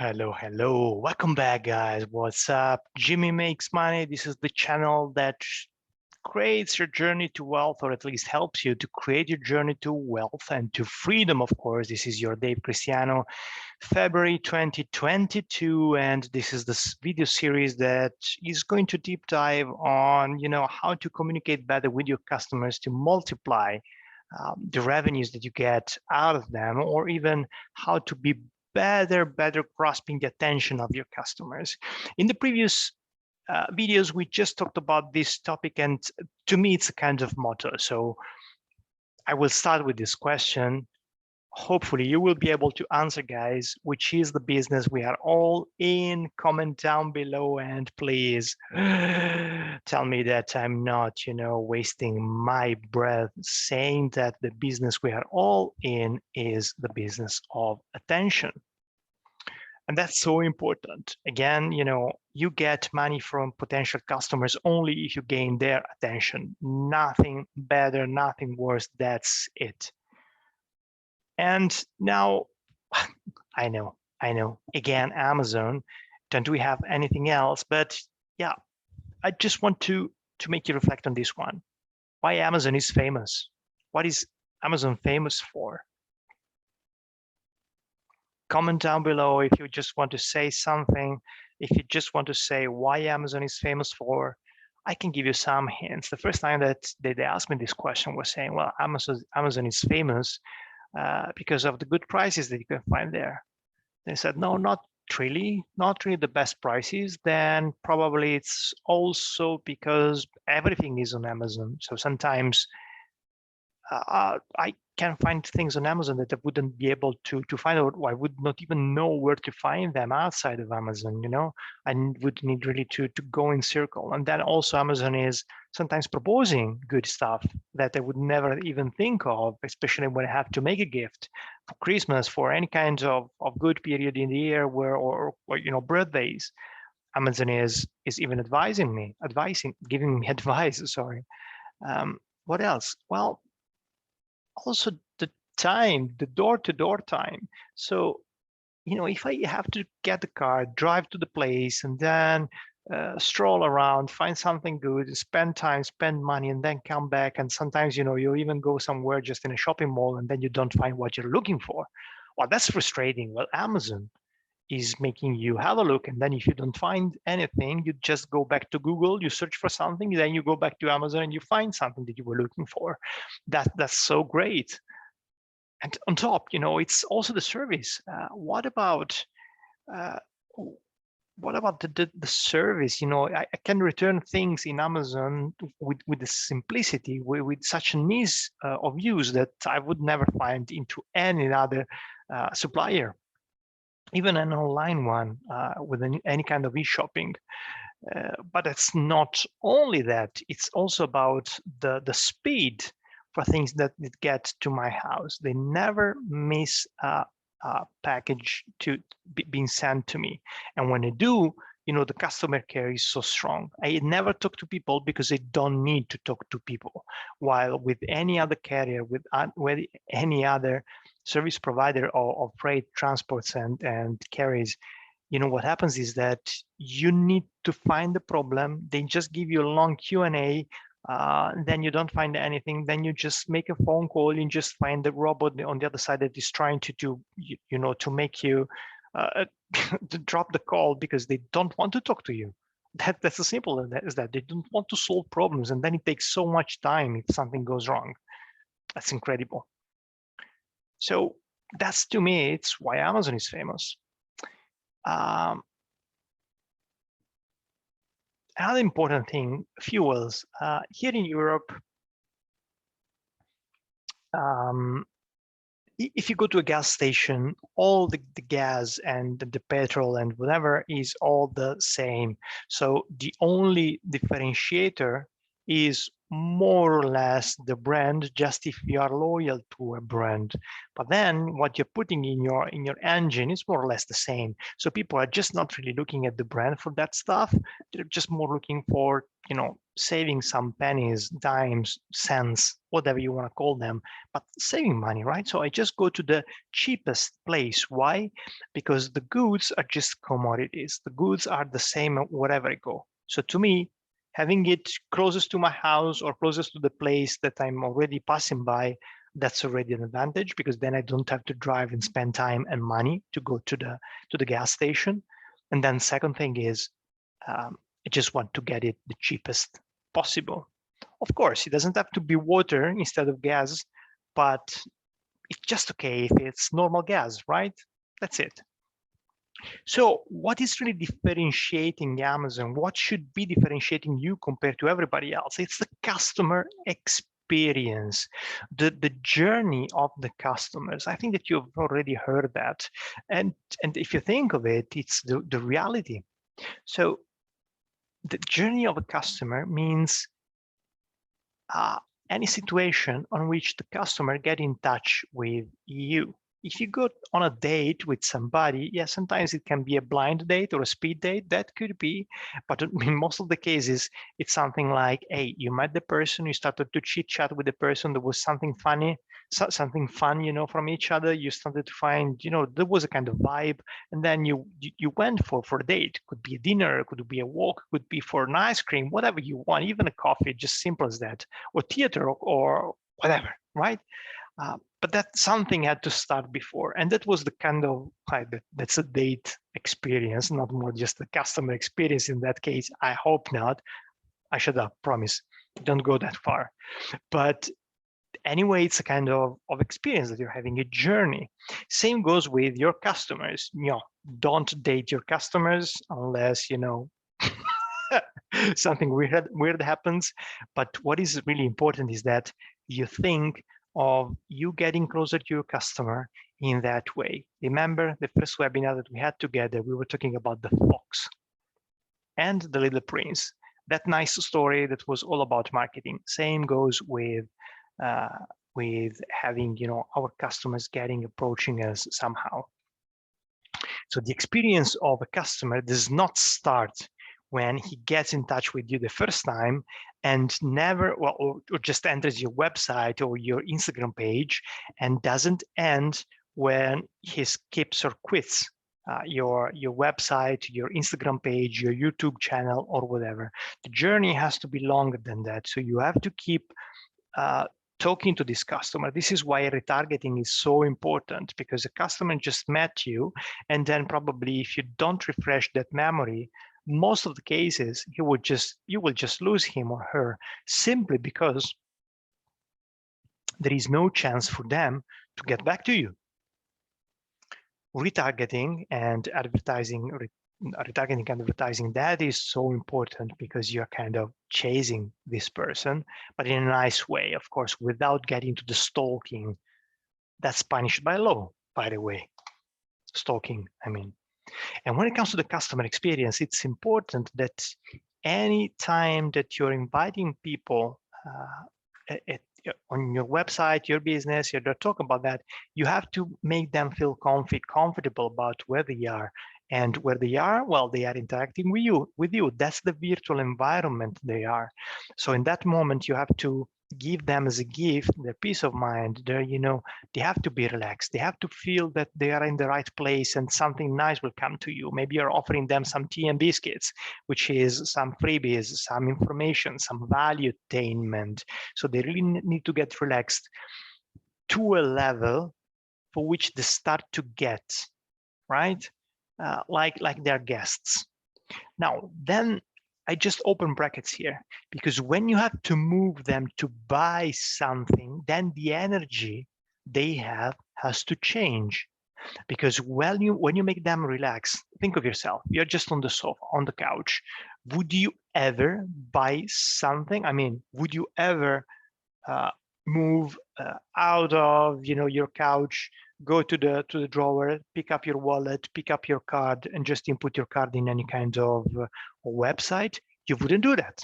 Hello. Welcome back, guys. What's up? Jimmy Makes Money. This is the channel that creates your journey to wealth, or at least helps you to create your journey to wealth and to freedom, of course. This is your Dave Cristiano, February 2022, and this is this video series that is going to deep dive on, how to communicate better with your customers to multiply the revenues that you get out of them, or even how to be better grasping the attention of your customers. In the previous videos, we just talked about this topic, and to me, it's a kind of motto. So I will start with this question. Hopefully you will be able to answer, guys, which is the business we are all in. Comment down below and please tell me that I'm not, wasting my breath saying that the business we are all in is the business of attention. And that's so important. Again, you get money from potential customers only if you gain their attention. Nothing better, nothing worse. That's it. And now, I know. Again, Amazon, don't we have anything else? But yeah, I just want to make you reflect on this one. Why Amazon is famous? What is Amazon famous for? Comment down below if you just want to say something, if you just want to say why Amazon is famous for. I can give you some hints. The first time that they asked me this question was saying, well, Amazon is famous because of the good prices that you can find there. They said, no, not really the best prices. Then probably it's also because everything is on Amazon. So sometimes I can find things on Amazon that I wouldn't be able to find out, or I would not even know where to find them outside of Amazon. I would need really to go in circle. And then also Amazon is sometimes proposing good stuff that I would never even think of, especially when I have to make a gift for Christmas, for any kind of good period in the year or birthdays. Amazon is even giving me advice, sorry. What else? Well, also the time, the door-to-door time. So, if I have to get the car, drive to the place, and then stroll around, find something good, spend time, spend money, and then come back. And sometimes, you even go somewhere just in a shopping mall, and then you don't find what you're looking for. Well, that's frustrating. Well, Amazon is making you have a look, and then if you don't find anything, you just go back to Google, you search for something, then you go back to Amazon and you find something that you were looking for. That's so great. And on top, it's also the service. What about the service? I can return things in Amazon with the simplicity, with such an ease of use that I would never find into any other supplier, even an online one with any kind of e-shopping. But it's not only that, it's also about the speed for things that get to my house. They never miss a package being sent to me. And when they do, the customer care is so strong. I never talk to people because they don't need to talk to people. While with any other carrier, with any other service provider of freight transports and carriers, what happens is that you need to find the problem. They just give you a long Q&A, then you don't find anything. Then you just make a phone call. You just find the robot on the other side that is trying to make you to drop the call because they don't want to talk to you. That's as simple as that. They don't want to solve problems, and then it takes so much time if something goes wrong. That's incredible. So that's, to me, it's why Amazon is famous. Another important thing, fuels. Here in Europe, if you go to a gas station, all the gas and the petrol and whatever is all the same. So the only differentiator is more or less the brand, just if you are loyal to a brand. But then what you're putting in your engine is more or less the same. So people are just not really looking at the brand for that stuff. They're just more looking for, you know, saving some pennies, dimes, cents, whatever you want to call them, but saving money, right? So I just go to the cheapest place. Why? Because the goods are just commodities. The goods are the same wherever I go. So to me, having it closest to my house or closest to the place that I'm already passing by, that's already an advantage, because then I don't have to drive and spend time and money to go to the gas station. And then second thing is, I just want to get it the cheapest possible. Of course, it doesn't have to be water instead of gas, but it's just okay if it's normal gas, right? That's it. So what is really differentiating Amazon? What should be differentiating you compared to everybody else? It's the customer experience, the journey of the customers. I think that you've already heard that. And if you think of it, it's the reality. So the journey of a customer means any situation on which the customer get in touch with you. If you go on a date with somebody, yeah, sometimes it can be a blind date or a speed date, that could be, but in most of the cases, it's something like, hey, you met the person, you started to chit chat with the person, there was something funny, something fun, you know, from each other, you started to find, you know, there was a kind of vibe, and then you went for a date. Could be a dinner, could be a walk, could be for an ice cream, whatever you want, even a coffee, just simple as that, or theater or whatever, right? But that something had to start before, and that was the kind of like that's a date experience, not more just a customer experience in that case. I hope not. I should have promised. Don't go that far. But anyway, it's a kind of experience that you're having, a journey. Same goes with your customers. You know, don't date your customers unless, you know, something weird happens. But what is really important is that you think of you getting closer to your customer in that way. Remember the first webinar that we had together, we were talking about the fox and the little prince. That nice story that was all about marketing. Same goes with having, you know, our customers approaching us somehow. So the experience of a customer does not start when he gets in touch with you the first time and never, well, or just enters your website or your Instagram page, and doesn't end when he skips or quits your website, your Instagram page, your YouTube channel, or whatever. The journey has to be longer than that. So you have to keep talking to this customer. This is why retargeting is so important, because the customer just met you, and then probably if you don't refresh that memory, most of the cases you will just lose him or her, simply because there is no chance for them to get back to you. Retargeting and advertising, that is so important, because you're kind of chasing this person, but in a nice way, of course, without getting to the stalking. That's punished by law, by the way. Stalking, I mean. And when it comes to the customer experience, it's important that any time that you're inviting people on your website, your business, you're talking about that, you have to make them feel comfortable about where they are. And where they are, well, they are interacting with you. That's the virtual environment they are. So in that moment, you have to give them as a gift their peace of mind. They have to be relaxed. They have to feel that they are in the right place and something nice will come to you. Maybe you're offering them some tea and biscuits, which is some freebies, some information, some value attainment. So they really need to get relaxed to a level for which they start to get, right? Like their guests. Now, then I just open brackets here, because when you have to move them to buy something, then the energy they have has to change. Because when you make them relax, think of yourself, you're just on the sofa, on the couch. Would you ever buy something? I mean, would you ever move out of your couch, go to the drawer, pick up your wallet, pick up your card, and just input your card in any kind of website? You wouldn't do that.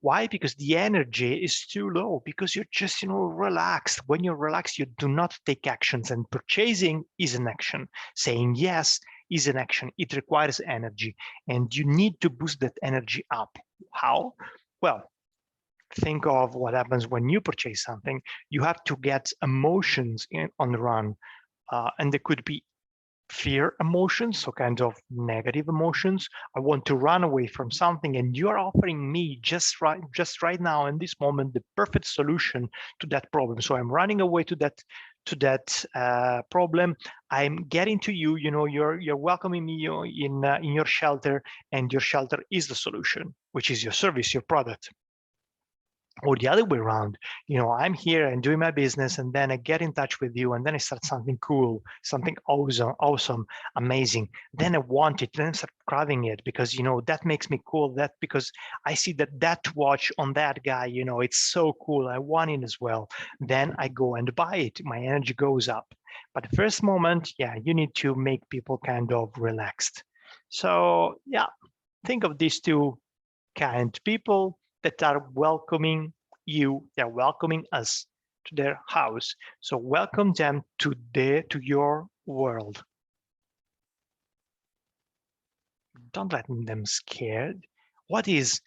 Why? Because the energy is too low, because you're just, relaxed. When you're relaxed, you do not take actions, and purchasing is an action. Saying yes is an action. It requires energy, and you need to boost that energy up. How? Well, think of what happens when you purchase something. You have to get emotions on the run, and there could be fear emotions, so kind of negative emotions. I want to run away from something, and you're offering me just right now in this moment the perfect solution to that problem. So I'm running away to that problem. I'm getting to you. You're welcoming me in your shelter, and your shelter is the solution, which is your service, your product. Or the other way around, I'm here and doing my business, and then I get in touch with you, and then I start something cool, something awesome, amazing. Then I want it, then I start grabbing it because that makes me cool. That because I see that watch on that guy, it's so cool. I want it as well. Then I go and buy it. My energy goes up. But the first moment, yeah, you need to make people kind of relaxed. So yeah, think of these two kind people that are welcoming you, they're welcoming us to their house. So welcome them to your world. Don't let them scared. What is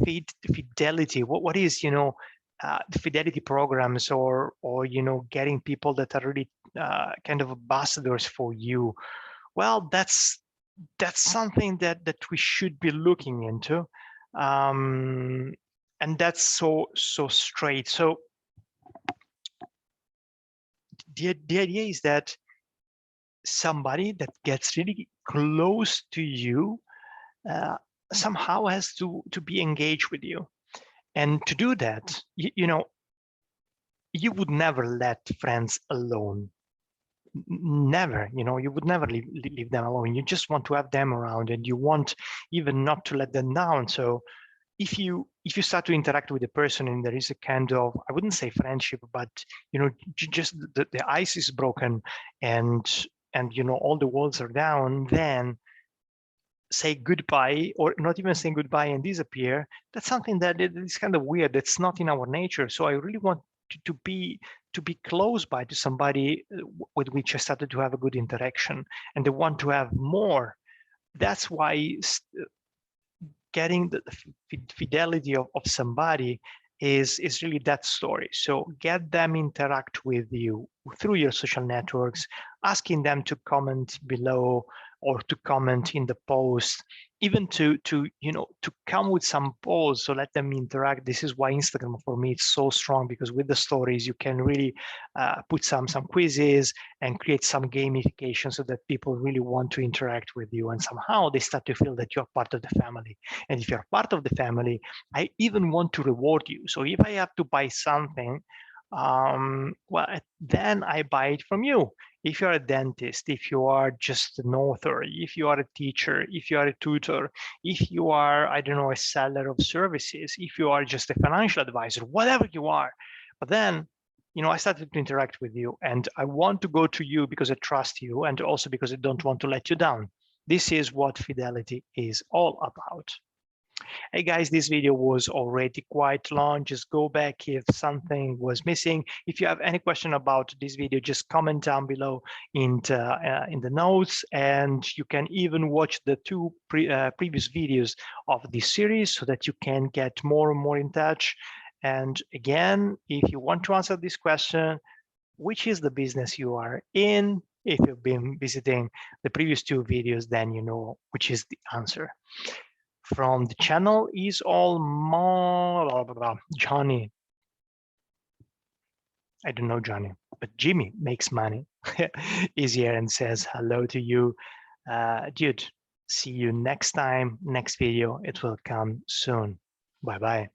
fidelity? What is the fidelity programs, or getting people that are really kind of ambassadors for you? Well, that's something that we should be looking into, and that's so straight. So the idea is that somebody that gets really close to you somehow has to be engaged with you, and to do that, you would never let friends alone. Never, you would never leave them alone. You just want to have them around, and you want even not to let them down. So if you start to interact with a person and there is a kind of, I wouldn't say friendship, but just the ice is broken, and all the walls are down, then say goodbye, or not even saying goodbye and disappear. That's something that is kind of weird. That's not in our nature. So I really want to be close by to somebody with which I started to have a good interaction, and they want to have more. That's why getting the fidelity of somebody is really that story. So get them interact with you through your social networks, asking them to comment below or to comment in the post, even to come with some polls, so let them interact. This is why Instagram for me it's so strong, because with the stories you can really put some quizzes and create some gamification so that people really want to interact with you, and somehow they start to feel that you're part of the family. And if you're part of the family, I even want to reward you. So if I have to buy something, well, then I buy it from you. If you're a dentist, if you are just an author, if you are a teacher, if you are a tutor, if you are, I don't know, a seller of services, if you are just a financial advisor, whatever you are. But then, I started to interact with you, and I want to go to you because I trust you, and also because I don't want to let you down. This is what fidelity is all about. Hey guys, this video was already quite long. Just go back if something was missing. If you have any question about this video, just comment down below in the notes, and you can even watch the two previous videos of this series so that you can get more and more in touch. And again, if you want to answer this question, which is the business you are in? If you've been visiting the previous two videos, then you know which is the answer. From the channel is all more Johnny. I don't know Johnny, but Jimmy makes money. Is here and says hello to you. Dude, see you next time, next video. It will come soon. Bye-bye.